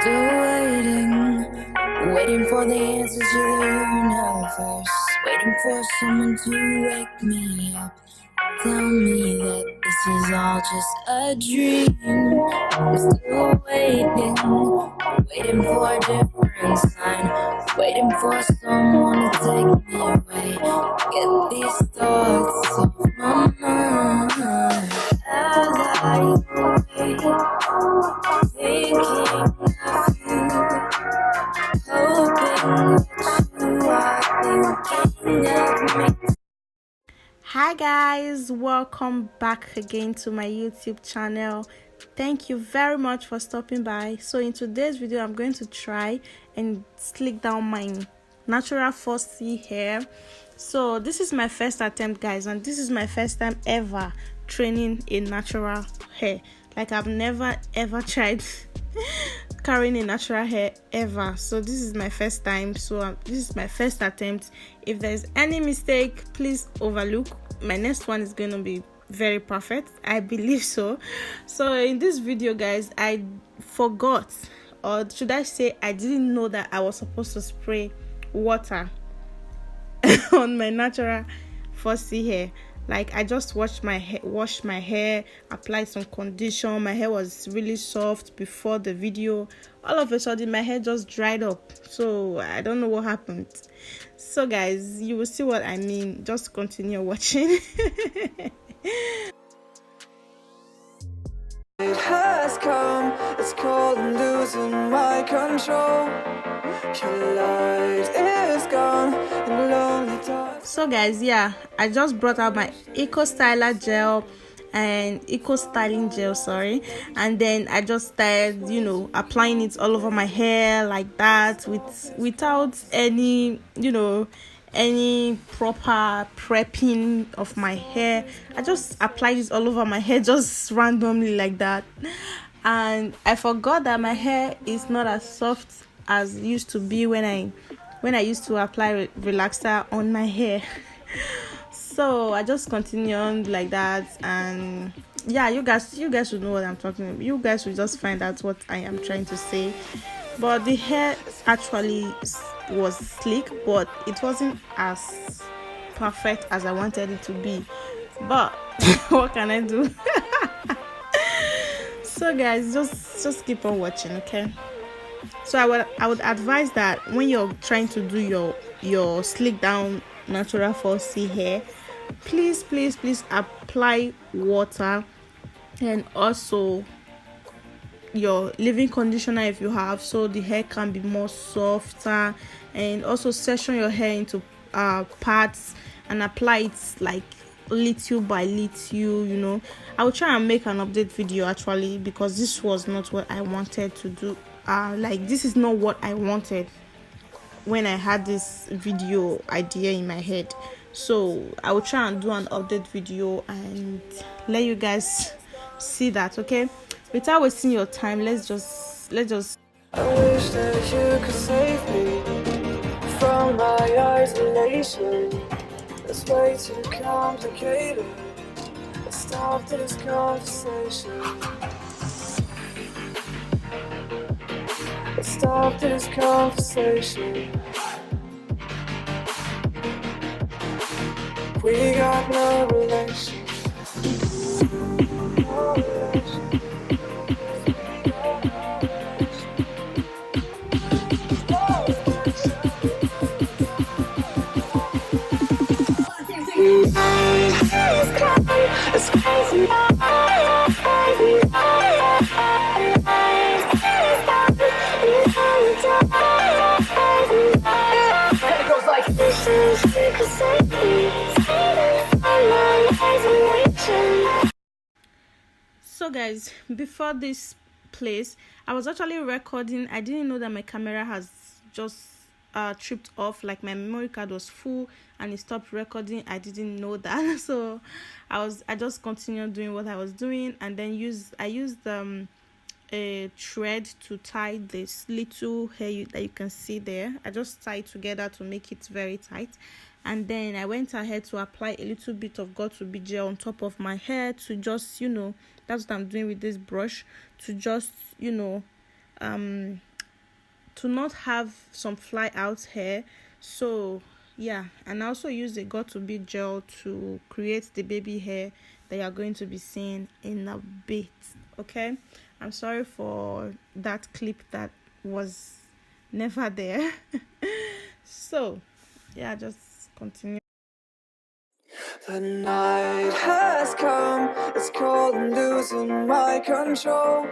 still waiting for the answers to the universe, waiting for someone to wake me up, tell me that this is all just a dream. I'm still waiting for a different sign, waiting for someone to take me away, get these thoughts off my mind. As I wait, thinking of you, hoping that you are thinking of me. Hi guys, welcome back again to my YouTube channel. Thank you very much for stopping by. So in today's video I'm going to try and slick down my natural 4C hair. So this is my first attempt, guys, and this is my first time ever training a natural hair. Like, I've never ever tried carrying a natural hair ever, so this is my first time. So this is my first attempt. If there's any mistake, please overlook. My next one is going to be very perfect, I believe so. So in this video, guys, I forgot, or should I say I didn't know, that I was supposed to spray water on my natural 4C hair. Like, I just washed my hair, applied some conditioner. My hair was really soft before the video. All of a sudden my hair just dried up, so I don't know what happened. So guys, you will see what I mean. Just continue watching. It has come, it's cold and losing my control. Your light is gone in lonely dark. So guys, yeah, I just brought out my eco styler gel and eco styling gel, sorry, and then I just started, applying it all over my hair like that, without any any proper prepping of my hair. I just applied it all over my hair just randomly like that, and I forgot that my hair is not as soft as it used to be when I used to apply relaxer on my hair. So I just continue on like that, and yeah, you guys should know what I'm talking about. You guys will just find out what I am trying to say. But the hair actually was slick, but it wasn't as perfect as I wanted it to be. But what can I do? So guys, just keep on watching, okay? So I would advise that when you're trying to do your slick down natural 4C hair, please apply water, and also your leave-in conditioner if you have, so the hair can be more softer, and also section your hair into parts and apply it like little by little. I will try and make an update video actually, because this was not what I wanted to do. Like, this is not what I wanted when I had this video idea in my head. So I will try and do an update video and let you guys see that, okay? Without wasting your time, let's just I wish that you could save me from my isolation. It's way too complicated. Let's stop this conversation. Let's stop this conversation. We got no relation. No relation. It's crazy. It goes like So guys, before this place, I was actually recording. I didn't know that my camera has just tripped off, like my memory card was full and it stopped recording. I didn't know that. So I just continued doing what I was doing, and then I used a thread to tie this little hair that you can see there. I just tied together to make it very tight, and then I went ahead to apply a little bit of got to be gel on top of my hair to just, that's what I'm doing with this brush, to just to not have some fly out hair. So yeah, and I also use the got to be gel to create the baby hair that you're going to be seeing in a bit. Okay, I'm sorry for that clip that was never there. So yeah, just continue. The night has come, it's cold and losing my control.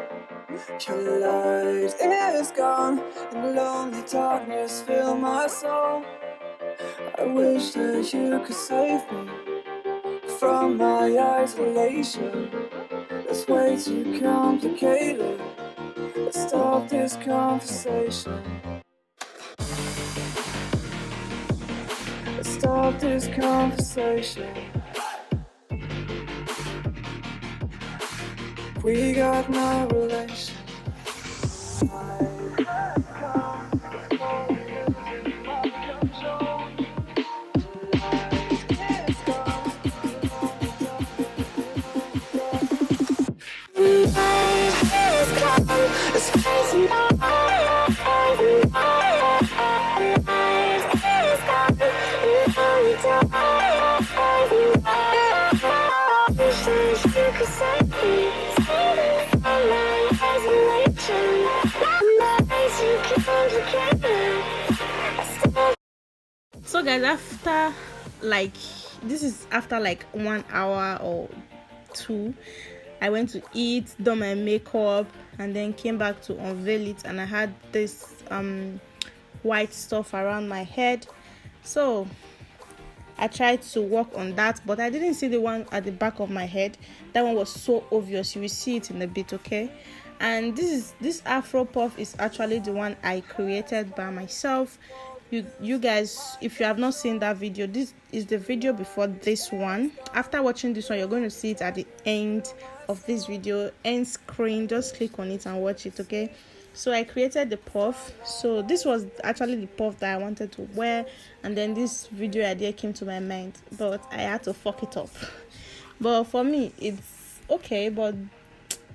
Your light is gone, and lonely darkness fill my soul. I wish that you could save me from my isolation. It's way too complicated. Let's stop this conversation. Let's stop this conversation. We got no relation. So guys, after like this is after like 1 hour or 2, I went to eat, done my makeup, and then came back to unveil it, and I had this white stuff around my head. So I tried to work on that, but I didn't see the one at the back of my head. That one was so obvious. You will see it in a bit, okay? And this afro puff is actually the one I created by myself. You guys, if you have not seen that video, this is the video before this one. After watching this one, you're going to see it at the end of this video, end screen. Just click on it and watch it, okay? So I created the puff. So this was actually the puff that I wanted to wear, and then this video idea came to my mind, but I had to fuck it up. But for me, it's okay, but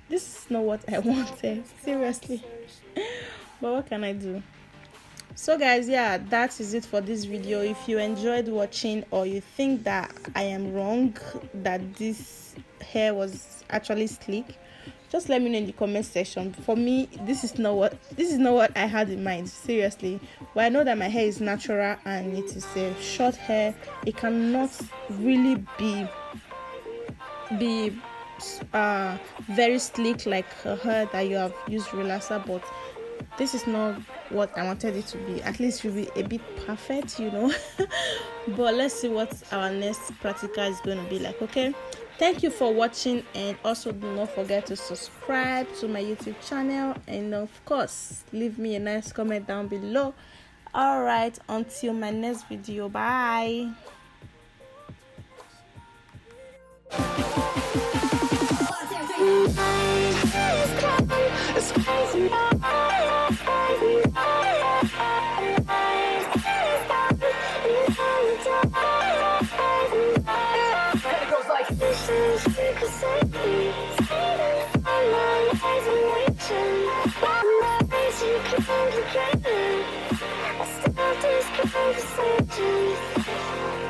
this is not what I wanted, seriously. But what can I do? So guys, yeah, that is it for this video. If you enjoyed watching, or you think that I am wrong, that this hair was actually sleek, just let me know in the comment section. For me, this is not what I had in mind, seriously. But I know that my hair is natural and it is a short hair. It cannot really be very sleek like a hair that you have used relaxer, but this is not what I wanted it to be. At least it will be a bit perfect, you know. But let's see what our next practical is going to be like, okay? Thank you for watching, and also do not forget to subscribe to my YouTube channel, and of course leave me a nice comment down below. All right, until my next video, bye. Stop this conversation.